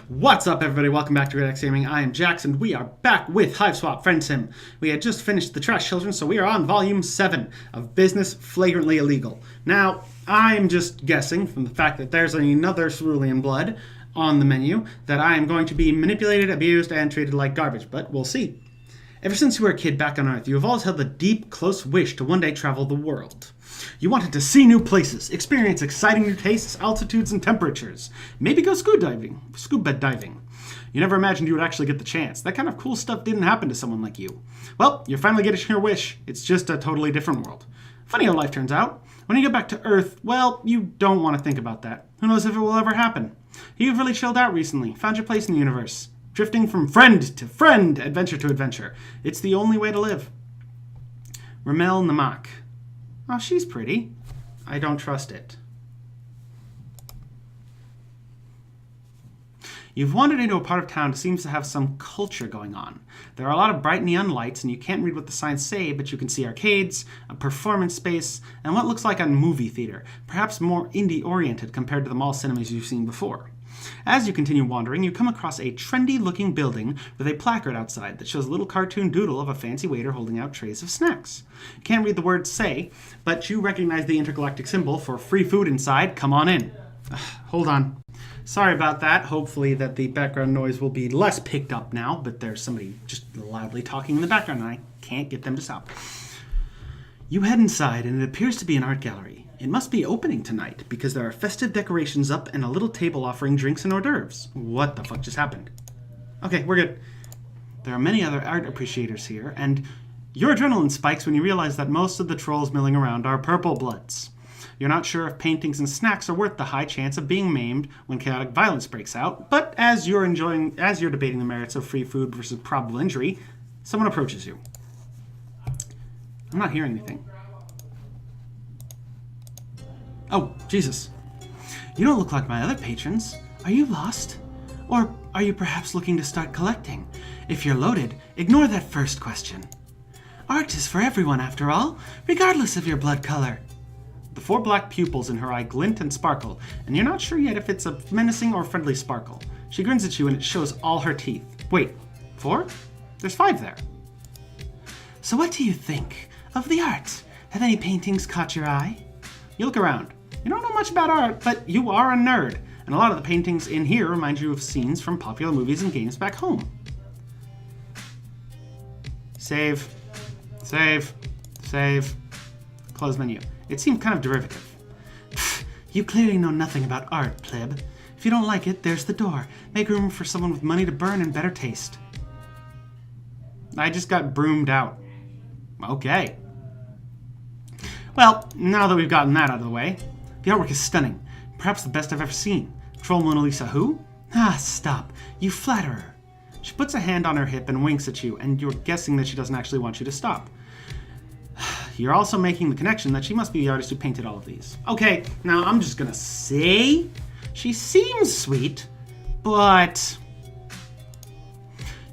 What's up, everybody? Welcome back to Greataxe Gaming. I am Jax, and we are back with Hiveswap Friendsim. We had just finished the Trash Children, so we are on Volume 7 of Business Flagrantly Illegal. Now, I'm just guessing, from the fact that there's another cerulean blood on the menu, that I am going to be manipulated, abused, and treated like garbage, but we'll see. Ever since you were a kid back on Earth, you have always held the deep, close wish to one day travel the world. You wanted to see new places, experience exciting new tastes, altitudes, and temperatures. Maybe go scuba diving. You never imagined you would actually get the chance. That kind of cool stuff didn't happen to someone like you. Well, you're finally getting your wish. It's just a totally different world. Funny how life turns out. When you get back to Earth, well, you don't want to think about that. Who knows if it will ever happen? You've really chilled out recently, found your place in the universe. Drifting from friend to friend, adventure to adventure. It's the only way to live. Ramel Namak. Oh, she's pretty. I don't trust it. You've wandered into a part of town that seems to have some culture going on. There are a lot of bright neon lights, and you can't read what the signs say, but you can see arcades, a performance space, and what looks like a movie theater, perhaps more indie-oriented compared to the mall cinemas you've seen before. As you continue wandering, you come across a trendy-looking building with a placard outside that shows a little cartoon doodle of a fancy waiter holding out trays of snacks. You can't read the words say, but you recognize the intergalactic symbol for free food inside. Come on in. Hold on. Sorry about that. Hopefully that the background noise will be less picked up now, but there's somebody just loudly talking in the background and I can't get them to stop. You head inside and it appears to be an art gallery. It must be opening tonight because there are festive decorations up and a little table offering drinks and hors d'oeuvres. What the fuck just happened? Okay, we're good. There are many other art appreciators here, and your adrenaline spikes when you realize that most of the trolls milling around are purple bloods. You're not sure if paintings and snacks are worth the high chance of being maimed when chaotic violence breaks out, but as you're debating the merits of free food versus probable injury, someone approaches you. I'm not hearing anything. Oh, Jesus. You don't look like my other patrons. Are you lost? Or are you perhaps looking to start collecting? If you're loaded, ignore that first question. Art is for everyone, after all, regardless of your blood color. The 4 black pupils in her eye glint and sparkle, and you're not sure yet if it's a menacing or friendly sparkle. She grins at you and it shows all her teeth. Wait, 4? There's 5 there. So what do you think of the art? Have any paintings caught your eye? You look around. You don't know much about art, but you are a nerd, and a lot of the paintings in here remind you of scenes from popular movies and games back home. Save. Save. Save. Close menu. It seemed kind of derivative. Pfft, you clearly know nothing about art, pleb. If you don't like it, there's the door. Make room for someone with money to burn and better taste. I just got broomed out. Okay. Well, now that we've gotten that out of the way, the artwork is stunning. Perhaps the best I've ever seen. Troll Mona Lisa who? Ah, stop. You flatterer. She puts a hand on her hip and winks at you, and you're guessing that she doesn't actually want you to stop. You're also making the connection that she must be the artist who painted all of these. Okay, now I'm just gonna say, she seems sweet, but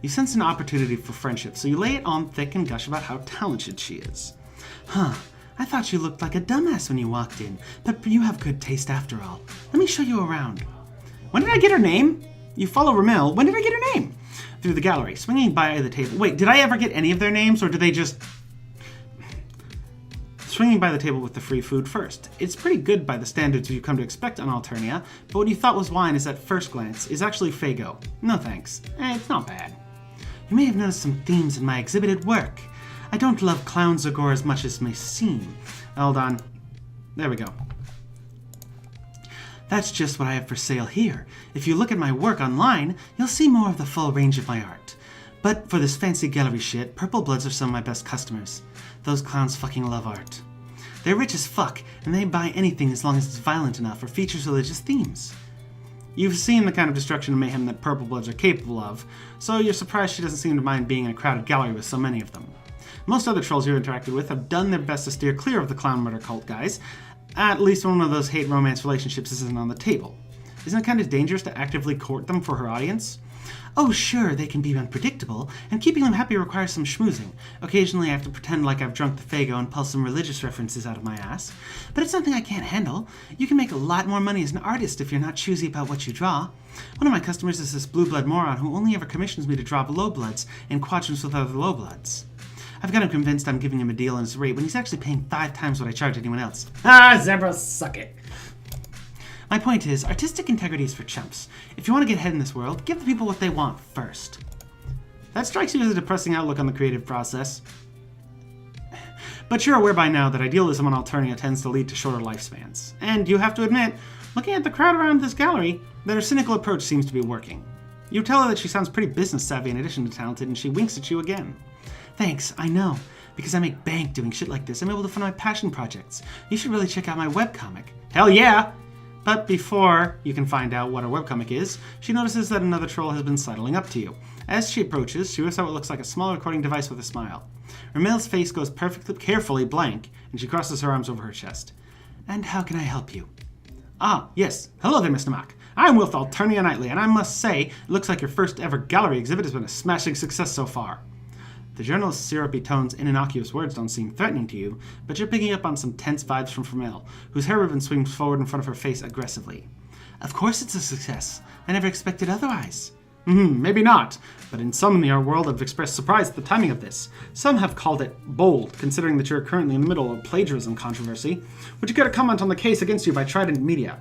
you sense an opportunity for friendship, so you lay it on thick and gush about how talented she is. Huh. I thought you looked like a dumbass when you walked in, but you have good taste after all. Let me show you around. When did I get her name? You follow Ramel. When did I get her name? Through the gallery, swinging by the table. Wait, did I ever get any of their names, or did they just... Swinging by the table with the free food first. It's pretty good by the standards you've come to expect on Alternia, but what you thought was wine is at first glance is actually Fago. No thanks. It's not bad. You may have noticed some themes in my exhibited work. I don't love clowns or gore as much as may seem. Hold on. There we go. That's just what I have for sale here. If you look at my work online, you'll see more of the full range of my art. But for this fancy gallery shit, Purple Bloods are some of my best customers. Those clowns fucking love art. They're rich as fuck, and they buy anything as long as it's violent enough or features religious themes. You've seen the kind of destruction and mayhem that Purple Bloods are capable of, so you're surprised she doesn't seem to mind being in a crowded gallery with so many of them. Most other trolls you've interacted with have done their best to steer clear of the clown murder cult guys. At least one of those hate-romance relationships isn't on the table. Isn't it kind of dangerous to actively court them for her audience? Oh, sure, they can be unpredictable, and keeping them happy requires some schmoozing. Occasionally I have to pretend like I've drunk the Faygo and pull some religious references out of my ass. But it's something I can't handle. You can make a lot more money as an artist if you're not choosy about what you draw. One of my customers is this blue blood moron who only ever commissions me to draw low bloods in quadrants with other low bloods. I've got him convinced I'm giving him a deal on his rate when he's actually paying 5 times what I charge anyone else. Ah, zebras suck it. My point is, artistic integrity is for chumps. If you want to get ahead in this world, give the people what they want first. That strikes you as a depressing outlook on the creative process. But you're aware by now that idealism on Alternia tends to lead to shorter lifespans. And you have to admit, looking at the crowd around this gallery, that her cynical approach seems to be working. You tell her that she sounds pretty business savvy in addition to talented, and she winks at you again. Thanks, I know. Because I make bank doing shit like this, I'm able to fund my passion projects. You should really check out my webcomic. Hell yeah! But before you can find out what her webcomic is, she notices that another troll has been sidling up to you. As she approaches, she whips out what looks like a small recording device with a smile. Ramel's face goes carefully blank, and she crosses her arms over her chest. And how can I help you? Ah, yes. Hello there, Mr. Mack. I'm with Alternia Nightly, and I must say, it looks like your first ever gallery exhibit has been a smashing success so far. The journalist's syrupy tones and innocuous words don't seem threatening to you, but you're picking up on some tense vibes from Ramel, whose hair ribbon swings forward in front of her face aggressively. Of course it's a success. I never expected otherwise. Maybe not, but in some in the art world have expressed surprise at the timing of this. Some have called it bold, considering that you're currently in the middle of a plagiarism controversy. Would you care to comment on the case against you by Trident Media?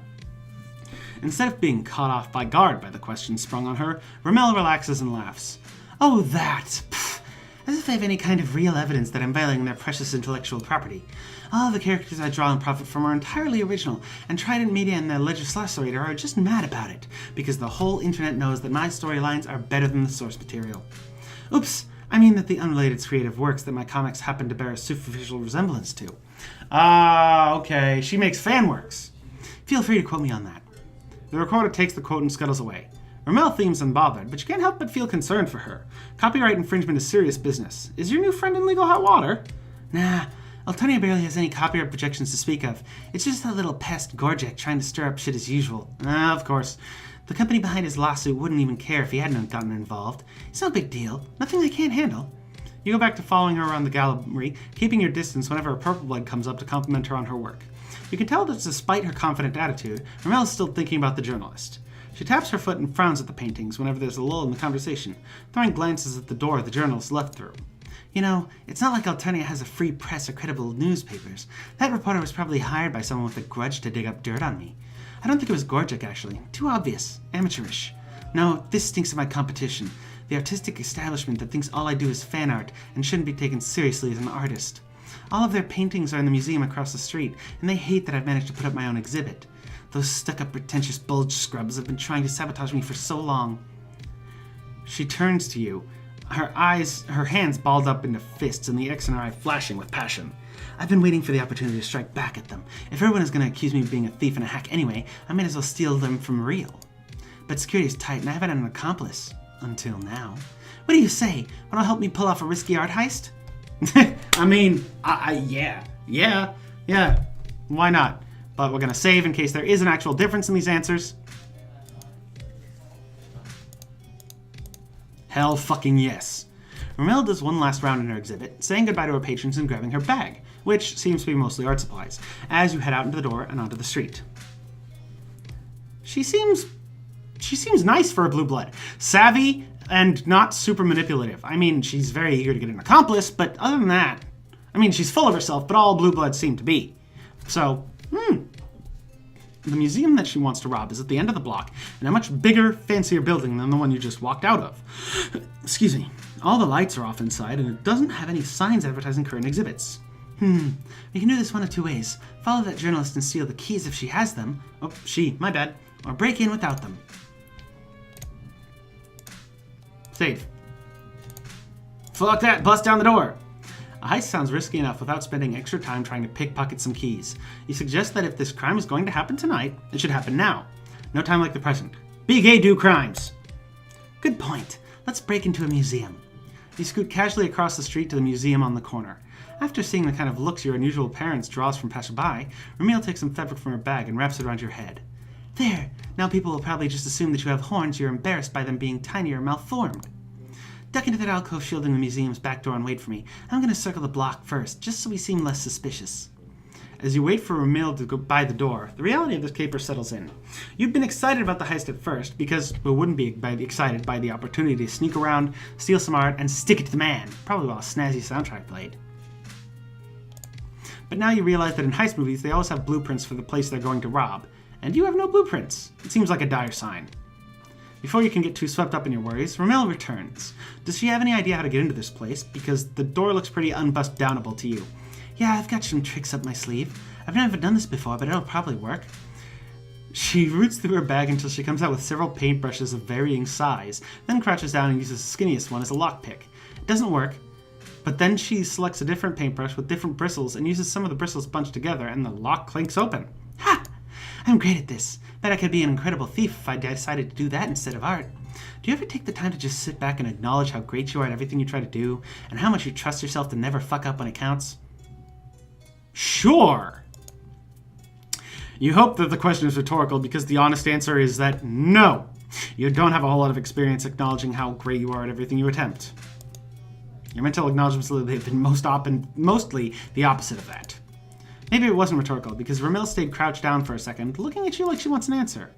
Instead of being caught off by guard by the question sprung on her, Ramel relaxes and laughs. Oh, that! Pfft. As if I have any kind of real evidence that I'm violating their precious intellectual property. All the characters I draw and profit from are entirely original, and Trident Media and the Legislator are just mad about it, because the whole internet knows that my storylines are better than the source material. Oops, I mean that the unrelated creative works that my comics happen to bear a superficial resemblance to. Ah, okay, she makes fan works. Feel free to quote me on that. The recorder takes the quote and scuttles away. Ramel seems unbothered, but you can't help but feel concerned for her. Copyright infringement is serious business. Is your new friend in legal hot water? Nah, Alternia barely has any copyright projections to speak of. It's just that little pest Gorjek trying to stir up shit as usual. Of course. The company behind his lawsuit wouldn't even care if he hadn't gotten involved. It's no big deal. Nothing they can't handle. You go back to following her around the gallery, keeping your distance whenever a purple blood comes up to compliment her on her work. You can tell that despite her confident attitude, Ramel is still thinking about the journalist. She taps her foot and frowns at the paintings whenever there's a lull in the conversation, throwing glances at the door the journalist left through. You know, it's not like Alternia has a free press or credible newspapers. That reporter was probably hired by someone with a grudge to dig up dirt on me. I don't think it was Gorjek, actually. Too obvious. Amateurish. No, this stinks of my competition. The artistic establishment that thinks all I do is fan art and shouldn't be taken seriously as an artist. All of their paintings are in the museum across the street, and they hate that I've managed to put up my own exhibit. Those stuck-up pretentious bulge scrubs have been trying to sabotage me for so long. She turns to you, her hands balled up into fists and the X in her eye flashing with passion. I've been waiting for the opportunity to strike back at them. If everyone is going to accuse me of being a thief and a hack anyway, I might as well steal them from real. But security is tight and I haven't had an accomplice. Until now. What do you say? Want to help me pull off a risky art heist? I mean, yeah. Why not? But we're going to save in case there is an actual difference in these answers. Hell fucking yes. Ramel does one last round in her exhibit, saying goodbye to her patrons and grabbing her bag, which seems to be mostly art supplies, as you head out into the door and onto the street. She seems nice for a blue blood. Savvy and not super manipulative. I mean, she's very eager to get an accomplice, but other than that, I mean, she's full of herself, but all blue bloods seem to be. So, The museum that she wants to rob is at the end of the block in a much bigger, fancier building than the one you just walked out of. Excuse me. All the lights are off inside, and it doesn't have any signs advertising current exhibits. We can do this one of two ways. Follow that journalist and steal the keys if she has them. Oh, my bad. Or break in without them. Save. Fuck that, bust down the door. A heist sounds risky enough without spending extra time trying to pickpocket some keys. You suggest that if this crime is going to happen tonight, it should happen now. No time like the present. Be gay, do crimes. Good point. Let's break into a museum. You scoot casually across the street to the museum on the corner. After seeing the kind of looks your unusual appearance draws from passerby, Ramil takes some fabric from her bag and wraps it around your head. There! Now people will probably just assume that you have horns you're embarrassed by them being tiny or malformed. Duck into that alcove shielding the museum's back door and wait for me. I'm going to circle the block first, just so we seem less suspicious. As you wait for Ramil to go by the door, the reality of this caper settles in. You've been excited about the heist at first, because who wouldn't be excited by the opportunity to sneak around, steal some art, and stick it to the man, probably while a snazzy soundtrack played. But now you realize that in heist movies, they always have blueprints for the place they're going to rob, and you have no blueprints. It seems like a dire sign. Before you can get too swept up in your worries, Ramel returns. Does she have any idea how to get into this place? Because the door looks pretty unbust-downable to you. Yeah, I've got some tricks up my sleeve. I've never done this before, but it'll probably work. She roots through her bag until she comes out with several paintbrushes of varying size, then crouches down and uses the skinniest one as a lockpick. It doesn't work, but then she selects a different paintbrush with different bristles and uses some of the bristles bunched together, and the lock clinks open. Ha! I'm great at this. Bet I could be an incredible thief if I decided to do that instead of art. Do you ever take the time to just sit back and acknowledge how great you are at everything you try to do, and how much you trust yourself to never fuck up when it counts? Sure! You hope that the question is rhetorical because the honest answer is that no! You don't have a whole lot of experience acknowledging how great you are at everything you attempt. Your mental acknowledgements have been mostly the opposite of that. Maybe it wasn't rhetorical, because Ramil stayed crouched down for a second, looking at you like she wants an answer.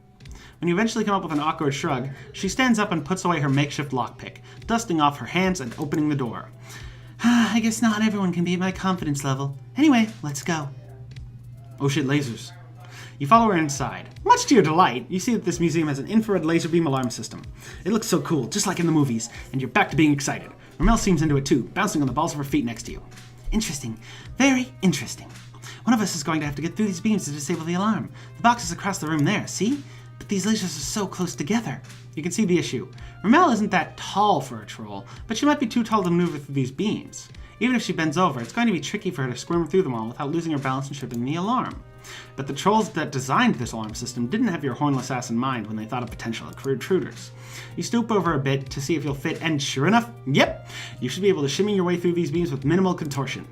When you eventually come up with an awkward shrug, she stands up and puts away her makeshift lockpick, dusting off her hands and opening the door. I guess not everyone can be at my confidence level. Anyway, let's go. Oh shit, lasers. You follow her inside. Much to your delight, you see that this museum has an infrared laser beam alarm system. It looks so cool, just like in the movies, and you're back to being excited. Ramil seems into it too, bouncing on the balls of her feet next to you. Interesting. Very interesting. One of us is going to have to get through these beams to disable the alarm. The box is across the room there, see? But these lasers are so close together. You can see the issue. Ramel isn't that tall for a troll, but she might be too tall to maneuver through these beams. Even if she bends over, it's going to be tricky for her to squirm through them all without losing her balance and tripping the alarm. But the trolls that designed this alarm system didn't have your hornless ass in mind when they thought of potential intruders. You stoop over a bit to see if you'll fit, and sure enough, yep, you should be able to shimmy your way through these beams with minimal contortion.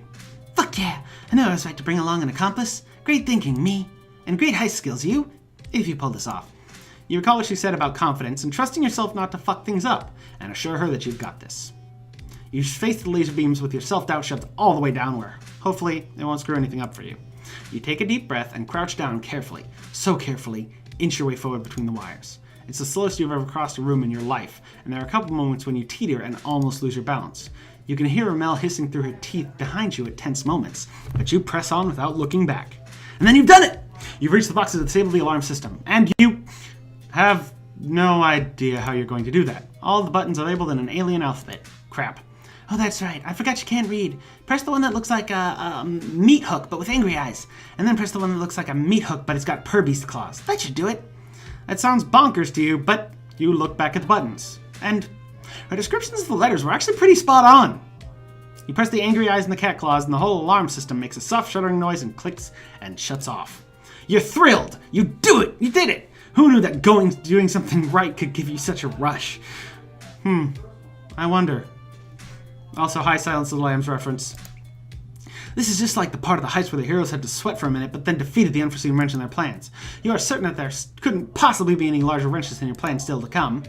Fuck yeah! I knew I was right to bring along an accomplice. Great thinking, me. And great heist skills, you, if you pull this off. You recall what she said about confidence and trusting yourself not to fuck things up, and assure her that you've got this. You face the laser beams with your self-doubt shoved all the way downward. Hopefully, it won't screw anything up for you. You take a deep breath and crouch down carefully, so carefully, inch your way forward between the wires. It's the slowest you've ever crossed a room in your life, and there are a couple moments when you teeter and almost lose your balance. You can hear Ramel hissing through her teeth behind you at tense moments, but you press on without looking back. And then you've done it! You've reached the box to disable the alarm system, and you have no idea how you're going to do that. All the buttons are labeled in an alien alphabet. Crap. Oh, that's right. I forgot you can't read. Press the one that looks like a meat hook, but with angry eyes. And then press the one that looks like a meat hook, but it's got Purbeast claws. That should do it. That sounds bonkers to you, but you look back at the buttons. And her descriptions of the letters were actually pretty spot on. You press the angry eyes and the cat claws, and the whole alarm system makes a soft shuddering noise and clicks and shuts off. You're thrilled! You do it! You did it! Who knew that doing something right could give you such a rush? I wonder. Also, hi, Silence of the Lambs reference. This is just like the part of the heist where the heroes had to sweat for a minute, but then defeated the unforeseen wrench in their plans. You are certain that there couldn't possibly be any larger wrenches in your plan still to come.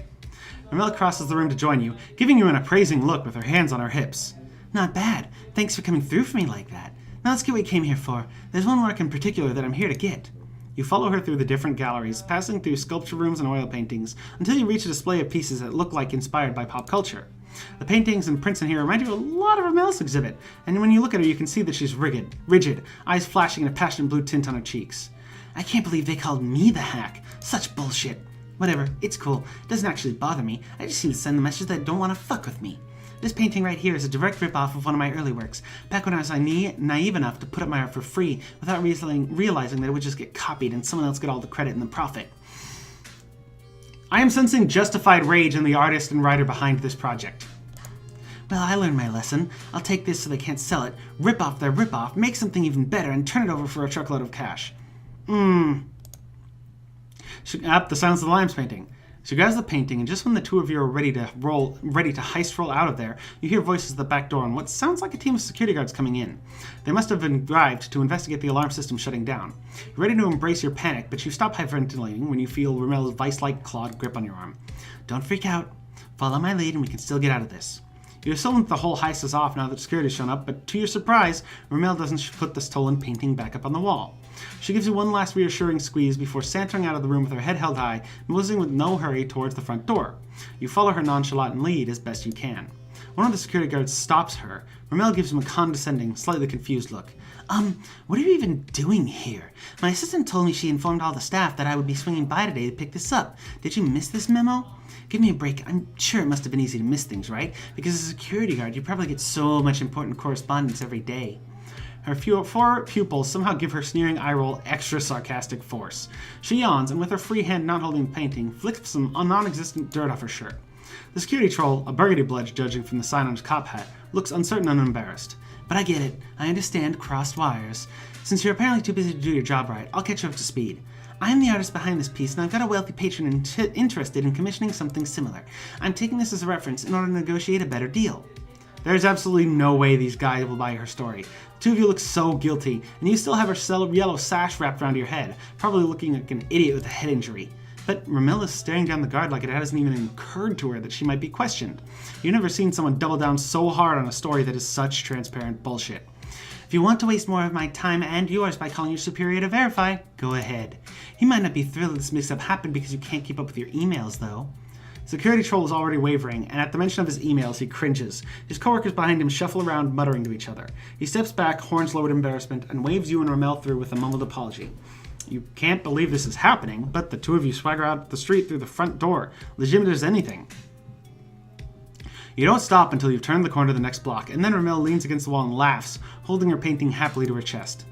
Ramel crosses the room to join you, giving you an appraising look with her hands on her hips. Not bad. Thanks for coming through for me like that. Now let's get what you came here for. There's one work in particular that I'm here to get. You follow her through the different galleries, passing through sculpture rooms and oil paintings, until you reach a display of pieces that look like inspired by pop culture. The paintings and prints in here remind you a lot of Ramel's exhibit, and when you look at her you can see that she's rigid, eyes flashing and a passionate blue tint on her cheeks. I can't believe they called me the hack. Such bullshit. Whatever, it's cool. It doesn't actually bother me. I just need to send the message that don't want to fuck with me. This painting right here is a direct rip-off of one of my early works, back when I was naive enough to put up my art for free without realizing that it would just get copied and someone else get all the credit and the profit. I am sensing justified rage in the artist and writer behind this project. Well, I learned my lesson. I'll take this so they can't sell it, rip off their rip-off, make something even better, and turn it over for a truckload of cash. The Silence of the Lambs painting. She grabs the painting, and just when the two of you are ready to heist roll out of there, you hear voices at the back door and what sounds like a team of security guards coming in. They must have arrived to investigate the alarm system shutting down. You're ready to embrace your panic, but you stop hyperventilating when you feel Romel's vice-like clawed grip on your arm. Don't freak out. Follow my lead and we can still get out of this. You assume that the whole heist is off now that security's shown up, but to your surprise, Romel doesn't put the stolen painting back up on the wall. She gives you one last reassuring squeeze before sauntering out of the room with her head held high, moving with no hurry towards the front door. You follow her nonchalant lead as best you can. One of the security guards stops her. Romel gives him a condescending, slightly confused look. What are you even doing here? My assistant told me she informed all the staff that I would be swinging by today to pick this up. Did you miss this memo? Give me a break. I'm sure it must have been easy to miss things, right? Because as a security guard, you probably get so much important correspondence every day. Her four pupils somehow give her sneering eye roll extra sarcastic force. She yawns, and with her free hand not holding the painting, flicks some non-existent dirt off her shirt. The security troll, a burgundy bludge judging from the sign on his cop hat, looks uncertain and embarrassed. But I get it. I understand crossed wires. Since you're apparently too busy to do your job right, I'll catch you up to speed. I am the artist behind this piece, and I've got a wealthy patron interested in commissioning something similar. I'm taking this as a reference in order to negotiate a better deal. There's absolutely no way these guys will buy her story. The two of you look so guilty, and you still have her yellow sash wrapped around your head, probably looking like an idiot with a head injury. But Romel is staring down the guard like it hasn't even occurred to her that she might be questioned. You've never seen someone double down so hard on a story that is such transparent bullshit. If you want to waste more of my time and yours by calling your superior to verify, go ahead. He might not be thrilled this mix-up happened because you can't keep up with your emails, though. Security Troll is already wavering, and at the mention of his emails, he cringes. His coworkers behind him shuffle around, muttering to each other. He steps back, horns lowered in embarrassment, and waves you and Romel through with a mumbled apology. You can't believe this is happening, but the two of you swagger out the street through the front door, legitimate as anything. You don't stop until you've turned the corner to the next block, and then Romel leans against the wall and laughs, holding her painting happily to her chest.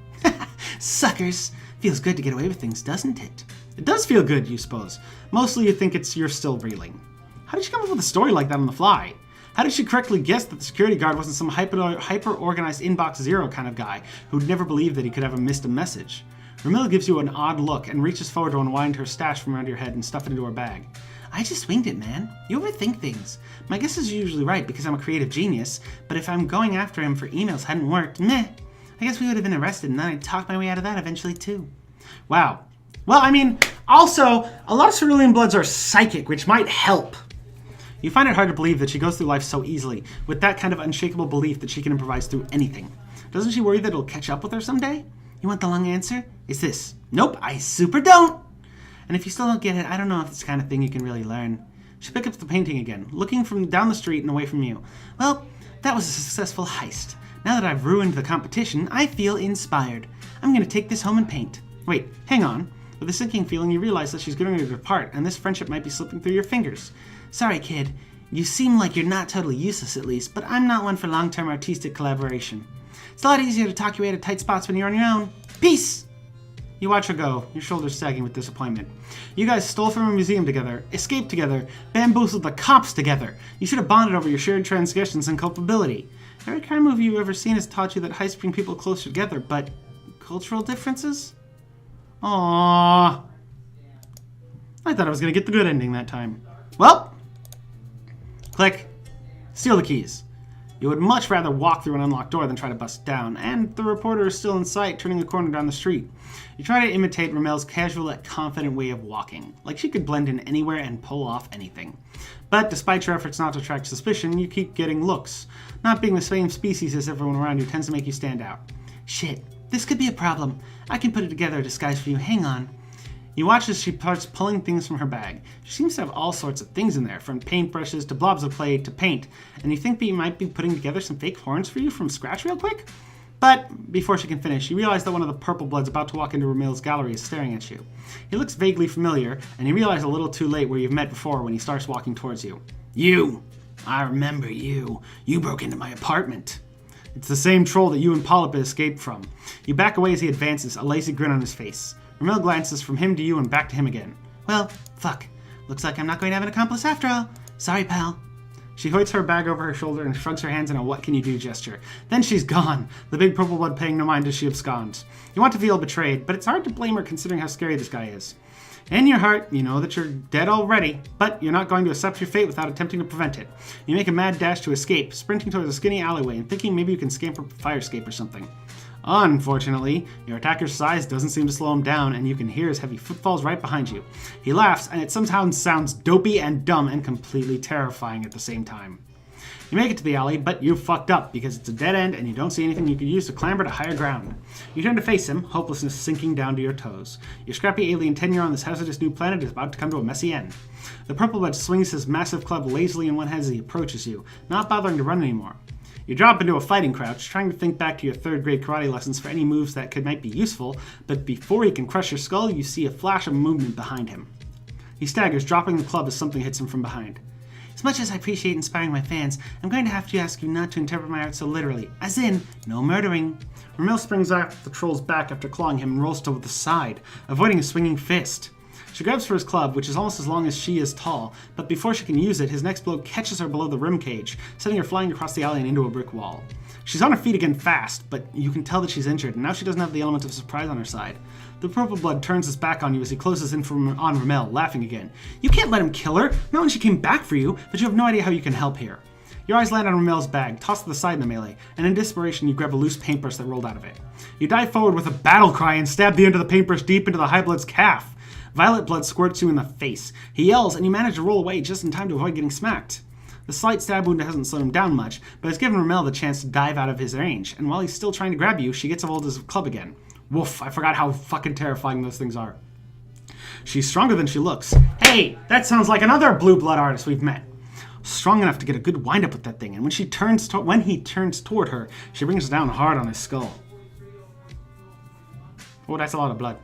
Suckers! Feels good to get away with things, doesn't it? It does feel good, you suppose. Mostly you think you're still reeling. How did she come up with a story like that on the fly? How did she correctly guess that the security guard wasn't some hyper-organized inbox zero kind of guy who'd never believed that he could have missed a message? Romel gives you an odd look and reaches forward to unwind her stash from around your head and stuff it into her bag. I just winged it, man. You overthink things. My guess is usually right because I'm a creative genius, but if I'm going after him for emails hadn't worked, meh. I guess we would have been arrested and then I'd talk my way out of that eventually too. Wow. Well, I mean, also, a lot of Cerulean Bloods are psychic, which might help. You find it hard to believe that she goes through life so easily, with that kind of unshakable belief that she can improvise through anything. Doesn't she worry that it'll catch up with her someday? You want the long answer? It's this. Nope, I super don't! And if you still don't get it, I don't know if it's the kind of thing you can really learn. She picks up the painting again, looking from down the street and away from you. Well, that was a successful heist. Now that I've ruined the competition, I feel inspired. I'm gonna take this home and paint. Wait, hang on. With a sinking feeling, you realize that she's getting ready to depart, and this friendship might be slipping through your fingers. Sorry, kid. You seem like you're not totally useless, at least, but I'm not one for long-term artistic collaboration. It's a lot easier to talk your way out of tight spots when you're on your own. Peace! You watch her go, your shoulders sagging with disappointment. You guys stole from a museum together, escaped together, bamboozled the cops together. You should have bonded over your shared transgressions and culpability. Every crime movie you've ever seen has taught you that heists bring people closer together, but cultural differences? Aww. I thought I was going to get the good ending that time. Well, click. Steal the keys. You would much rather walk through an unlocked door than try to bust it down, and the reporter is still in sight, turning a corner down the street. You try to imitate Romel's casual yet confident way of walking, like she could blend in anywhere and pull off anything. But despite your efforts not to attract suspicion, you keep getting looks. Not being the same species as everyone around you tends to make you stand out. Shit, this could be a problem. I can put it together a disguise for you, hang on. You watch as she starts pulling things from her bag. She seems to have all sorts of things in there, from paintbrushes to blobs of clay to paint, and you think that you might be putting together some fake horns for you from scratch real quick? But before she can finish, you realize that one of the purple bloods about to walk into Romel's gallery is staring at you. He looks vaguely familiar, and you realize a little too late where you've met before when he starts walking towards you. You! I remember you. You broke into my apartment. It's the same troll that you and Polypa escaped from. You back away as he advances, a lazy grin on his face. Romel glances from him to you and back to him again. Well, fuck. Looks like I'm not going to have an accomplice after all. Sorry, pal. She hoists her bag over her shoulder and shrugs her hands in a what-can-you-do gesture. Then she's gone, the big purple blood paying no mind as she absconds. You want to feel betrayed, but it's hard to blame her considering how scary this guy is. In your heart, you know that you're dead already, but you're not going to accept your fate without attempting to prevent it. You make a mad dash to escape, sprinting towards a skinny alleyway and thinking maybe you can scamper fire escape or something. Unfortunately, your attacker's size doesn't seem to slow him down, and you can hear his heavy footfalls right behind you. He laughs, and it sometimes sounds dopey and dumb and completely terrifying at the same time. You make it to the alley, but you fucked up because it's a dead end and you don't see anything you can use to clamber to higher ground. You turn to face him, hopelessness sinking down to your toes. Your scrappy alien tenure on this hazardous new planet is about to come to a messy end. The purple blood swings his massive club lazily in one hand as he approaches you, not bothering to run anymore. You drop into a fighting crouch, trying to think back to your third grade karate lessons for any moves that might be useful, but before he can crush your skull, you see a flash of movement behind him. He staggers, dropping the club as something hits him from behind. As much as I appreciate inspiring my fans, I'm going to have to ask you not to interpret my art so literally. As in, no murdering. Ramil springs off the troll's back after clawing him and rolls to the side, avoiding a swinging fist. She grabs for his club, which is almost as long as she is tall, but before she can use it, his next blow catches her below the rim cage, sending her flying across the alley and into a brick wall. She's on her feet again fast, but you can tell that she's injured, and now she doesn't have the element of surprise on her side. The purple blood turns his back on you as he closes in on Ramel, laughing again. You can't let him kill her, not when she came back for you, but you have no idea how you can help here. Your eyes land on Ramel's bag, tossed to the side in the melee, and in desperation you grab a loose paintbrush that rolled out of it. You dive forward with a battle cry and stab the end of the paintbrush deep into the high blood's calf. Violet blood squirts you in the face. He yells, and you manage to roll away just in time to avoid getting smacked. The slight stab wound hasn't slowed him down much, but has given Ramel the chance to dive out of his range, and while he's still trying to grab you, she gets a hold of his club again. Woof, I forgot how fucking terrifying those things are. She's stronger than she looks. Hey, that sounds like another blue blood artist we've met. Strong enough to get a good wind-up with that thing, and when he turns toward her, she brings down hard on his skull. Oh, that's a lot of blood.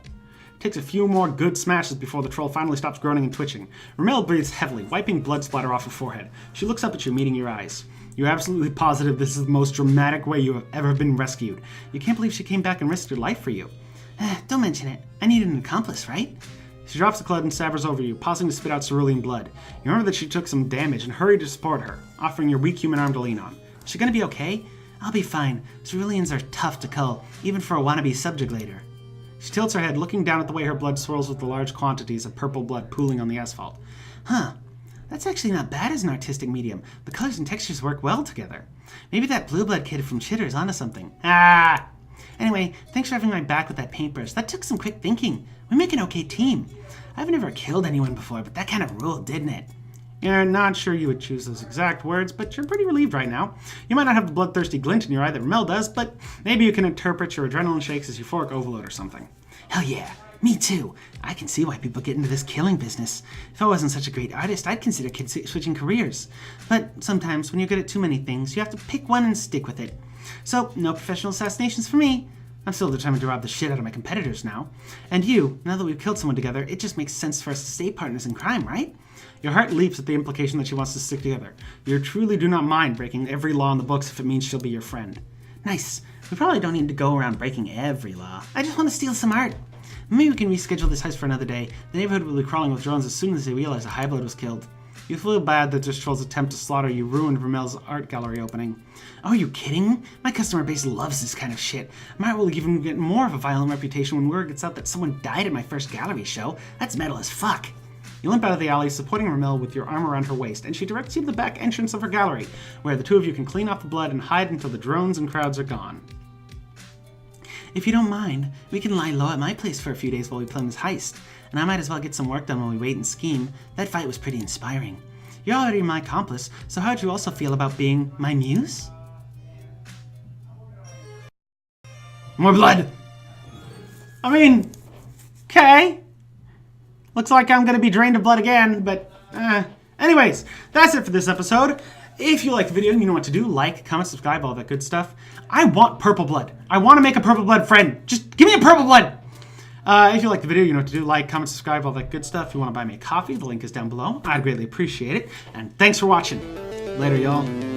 Takes a few more good smashes before the troll finally stops groaning and twitching. Ramel breathes heavily, wiping blood splatter off her forehead. She looks up at you, meeting your eyes. You're absolutely positive this is the most dramatic way you have ever been rescued. You can't believe she came back and risked her life for you. Don't mention it. I needed an accomplice, right? She drops the club and stabbers over you, pausing to spit out cerulean blood. You remember that she took some damage and hurry to support her, offering your weak human arm to lean on. Is she gonna be okay? I'll be fine. Ceruleans are tough to cull, even for a wannabe subjuglator. She tilts her head, looking down at the way her blood swirls with the large quantities of purple blood pooling on the asphalt. Huh. That's actually not bad as an artistic medium. The colors and textures work well together. Maybe that blue blood kid from Chitter's onto something. Ah! Anyway, thanks for having my back with that paintbrush. That took some quick thinking. We make an okay team. I've never killed anyone before, but that kind of ruled, didn't it? You're not sure you would choose those exact words, but you're pretty relieved right now. You might not have the bloodthirsty glint in your eye that Ramel does, but maybe you can interpret your adrenaline shakes as euphoric overload or something. Hell yeah, me too. I can see why people get into this killing business. If I wasn't such a great artist, I'd consider kids switching careers. But sometimes, when you're good at too many things, you have to pick one and stick with it. So, no professional assassinations for me. I'm still determined to rob the shit out of my competitors now. And you, now that we've killed someone together, it just makes sense for us to stay partners in crime, right? Your heart leaps at the implication that she wants to stick together. You truly do not mind breaking every law in the books if it means she'll be your friend. Nice. We probably don't need to go around breaking every law. I just want to steal some art. Maybe we can reschedule this heist for another day. The neighborhood will be crawling with drones as soon as they realize a Highblood was killed. You feel bad that this troll's attempt to slaughter you ruined Ramel's art gallery opening. Oh, are you kidding? My customer base loves this kind of shit. My art will even get more of a violent reputation when word gets out that someone died at my first gallery show. That's metal as fuck. You limp out of the alley, supporting Ramel with your arm around her waist, and she directs you to the back entrance of her gallery, where the two of you can clean off the blood and hide until the drones and crowds are gone. If you don't mind, we can lie low at my place for a few days while we plan this heist, and I might as well get some work done while we wait and scheme. That fight was pretty inspiring. You're already my accomplice, so how'd you also feel about being my muse? More blood! I mean, okay. Looks like I'm gonna be drained of blood again, but, anyways, that's it for this episode. If you like the video and you know what to do, like, comment, subscribe, all that good stuff. I want purple blood. I want to make a purple blood friend. Just give me a purple blood! If you like the video, you know what to do. Like, comment, subscribe, all that good stuff. If you want to buy me a coffee, the link is down below. I'd greatly appreciate it. And thanks for watching. Later, y'all.